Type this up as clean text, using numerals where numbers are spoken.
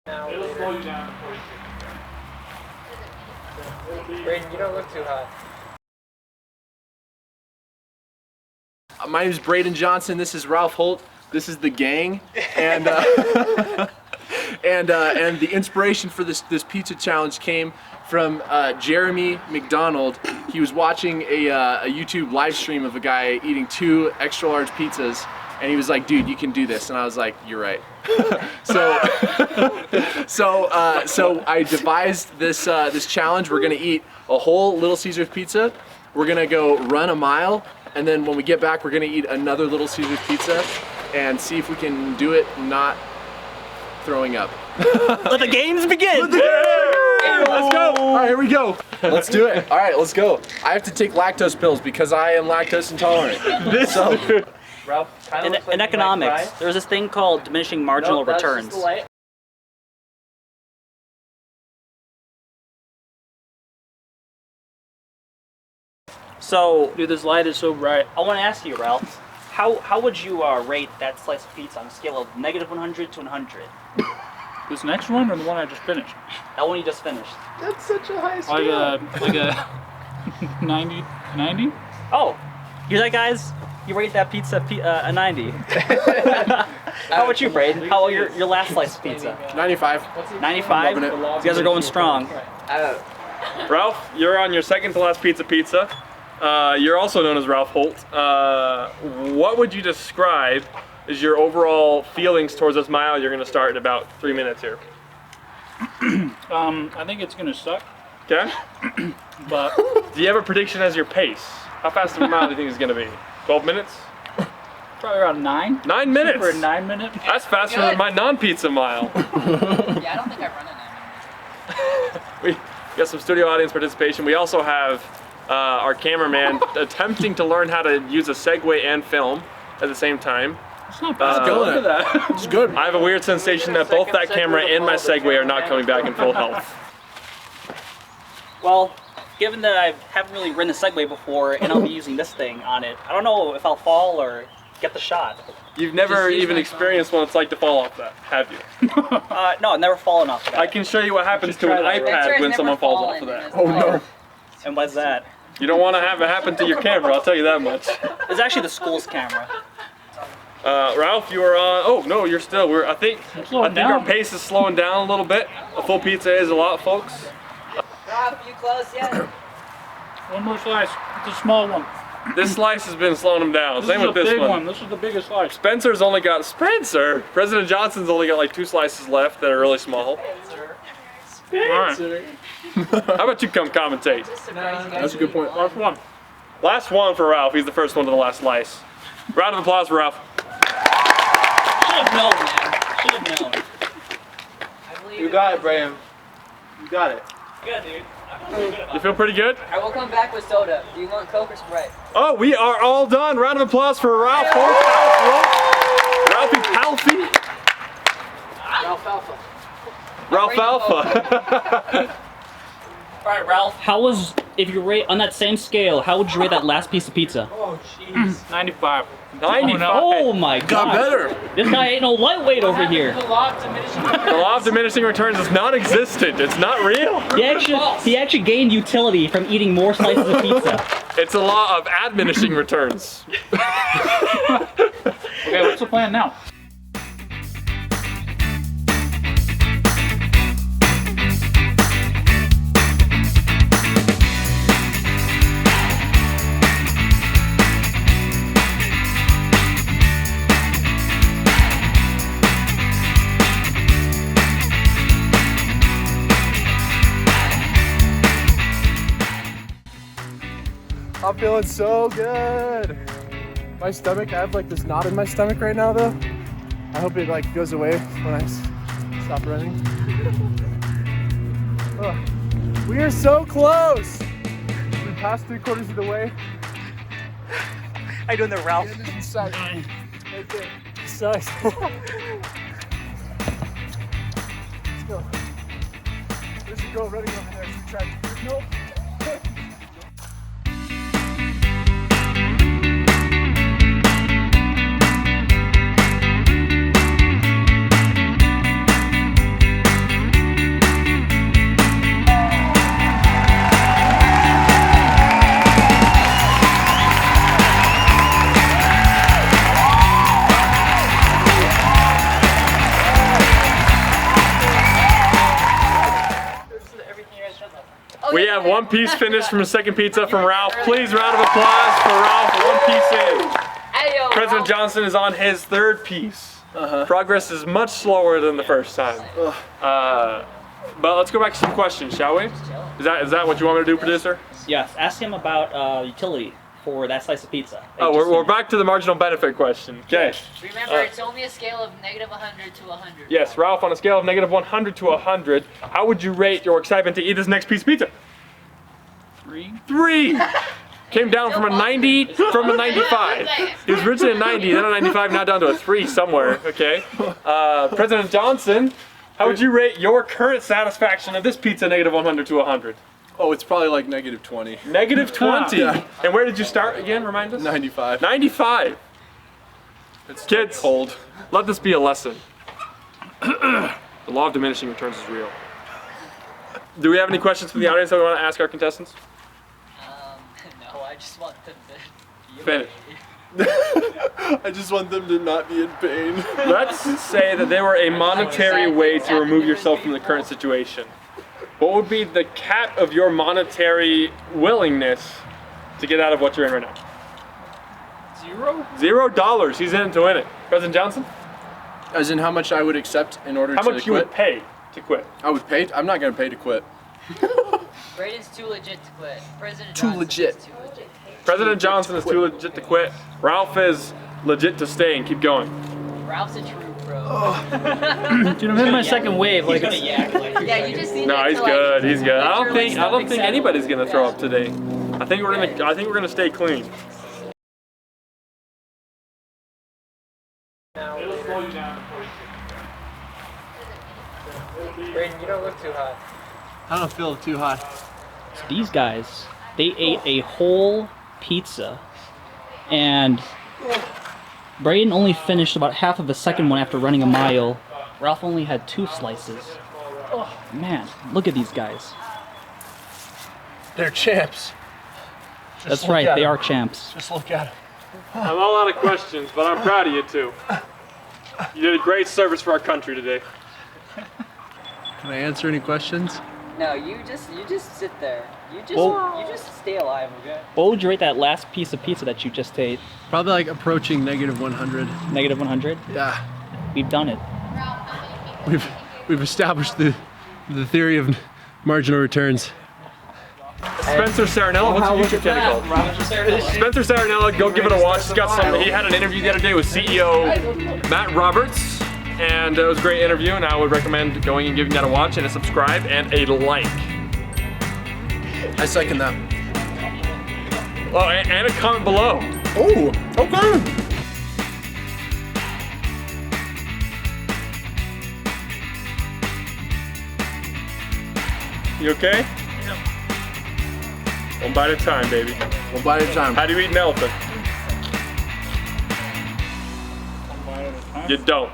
It'll slow you down before you Braeden, you don't look too hot. My name is Braeden Johnson. This is Ralph Holt. This is the gang, and and the inspiration for this pizza challenge came from Jeremy McDonald. He was watching a YouTube live stream of a guy eating 2 extra large pizzas, and he was like, "Dude, you can do this." And I was like, "You're right." So I devised this challenge. We're gonna eat a whole Little Caesars pizza. We're gonna go run a mile, and then when we get back, we're gonna eat another Little Caesars pizza and see if we can do it not throwing up. Let the games begin! Let's go! Alright, here we go. Let's do it. Alright, let's go. I have to take lactose pills because I am lactose intolerant. Ralph, In economics, there's this thing called diminishing marginal returns. So, Dude, this light is so bright. I want to ask you, Ralph, how would you rate that slice of pizza on a scale of -100 to 100? This next one or the one I just finished? That one you just finished. That's such a high scale. Like a 90? Oh, hear that, guys? You rate that pizza a 90. How about you, Braeden? How about your last slice of pizza? 95. 95? Loving it. You guys are going strong. Ralph, you're on your second to last pizza. You're also known as Ralph Holt. What would you describe as your overall feelings towards this mile? You're going to start in about 3 minutes here. I think it's gonna suck, Okay? but Do you have a prediction as your pace? How fast of a mile do you think it's going to be? 12 minutes? probably around 9. 9 minutes? For a 9-minute. That's faster than my non-pizza mile. Yeah, I don't think I've run a 9 minute. We got some studio audience participation. We also have our cameraman attempting to learn how to use a Segway and film at the same time. It's not bad. Look Look at at that. It's good. I have a weird sensation that both that camera and my Segway are not coming back in full health. Well, given that I haven't really ridden a Segway before and I'll be using this thing on it, I don't know if I'll fall or get the shot. You've never even experienced what it's like to fall off that, have you? No, I've never fallen off of that. I can show you what happens to an iPad when someone falls off of that. Oh no. And what's that? You don't want to have it happen to your camera, I'll tell you that much. It's actually the school's camera. Ralph, you are on. Oh no, you're still. I think our down. pace is slowing down a little bit. A full pizza is a lot, folks. Rob, you close yet? One more slice. It's a small one. This slice has been slowing them down. This Same is with a this big one. one. This is the biggest slice. Spencer's only got President Johnson's only got like 2 slices left that are really small. Alright. How about you come commentate? That's a good point. Last one. Last one for Ralph. He's the first one to the last slice. Round of applause for Ralph. Should have known, man. Should have known. You got it, Braeden. You got it. Good, dude. You feel pretty good? I will come back with soda. Do you want Coke or Sprite? Oh, we are all done. Round of applause for Ralph. Ralphie Palfy. Ralph Alpha. Ralph Alpha. Alright, Ralph. How was, if you rate on that same scale, how would you rate that last piece of pizza? Oh, jeez. 95. 95. Oh my god. Got better. This guy ain't no lightweight over here. The law of diminishing returns. The law of diminishing returns is not existent. It's not real. He actually gained utility from eating more slices of pizza. It's a law of adminishing returns. Okay, what's the plan now? I'm feeling so good. My stomach, I have like this knot in my stomach right now though. I hope it like goes away when I stop running. Oh, we are so close. We passed 3/4 of the way. How you doing there, Ralph? The end is in sight. Right there. Sucks. Let's go. There's a girl running over there. She tried to. Nope. We have one piece finished from the second pizza from Ralph. Please, round of applause for Ralph. One piece in. President Johnson is on his third piece. Progress is much slower than the first time. But let's go back to some questions, shall we? Is that what you want me to do, producer? Yes. Ask him about utility for that slice of pizza. Oh, we're back to the marginal benefit question. Okay. Remember, it's only a scale of -100 to 100. Yes, Ralph, on a scale of -100 to 100, how would you rate your excitement to eat this next piece of pizza? 3. Came down from a 90 from a 95. He was originally a 90, then a 95, now down to a 3 somewhere. Okay. President Johnson, how would you rate your current satisfaction of this pizza -100 to 100? Oh, it's probably like -20. -20. Yeah. And where did you start again? Remind us. 95. 95. It's Kids, cold. let this be a lesson. The law of diminishing returns is real. Do we have any questions from the audience that we want to ask our contestants? No, I just want them to. Finish. I just want them to not be in pain. Let's say that there were a monetary way to remove yourself from the current situation. What would be the cap of your monetary willingness to get out of what you're in right now? $0. He's in to win it. President Johnson? As in how much I would accept in order How to much you quit? would pay to quit? I would pay. I'm not gonna pay to quit. Braden's too legit to quit. President Too Johnson legit. is too legit. President Johnson is too legit to quit. Ralph is legit to stay and keep going. Ralph's a true pro. Dude, I'm in my second wave. Like, it's, Yeah, you just need No, it he's to, like, good. He's good. I don't literally think something anybody's gonna throw up settle. today. I think we're gonna stay clean. Braeden, you don't look too hot. I don't feel too hot. These guys, they ate a whole pizza, and Braeden only finished about half of a second one after running a mile. Ralph only had 2 slices. Oh, man, look at these guys. They're champs. That's right, they are champs. Just look at them. I'm all out of questions, but I'm proud of you too. You did a great service for our country today. Can I answer any questions? No, you just sit there. You just stay alive, okay? What would you rate that last piece of pizza that you just ate? Probably like approaching -100. -100? Yeah. We've done it. We've established the theory of marginal returns. Spencer Saranella, what's your YouTube channel called? Spencer Saranella, go give it a watch. He's got some. He had an interview the other day with CEO Matt Roberts, and it was a great interview. And I would recommend going and giving that a watch and a subscribe and a like. I second that. Oh, and a comment below. Oh, okay. You okay? Yep. One bite at a time, baby. One bite at a time. How do you eat an elephant? one bite at a time. You don't.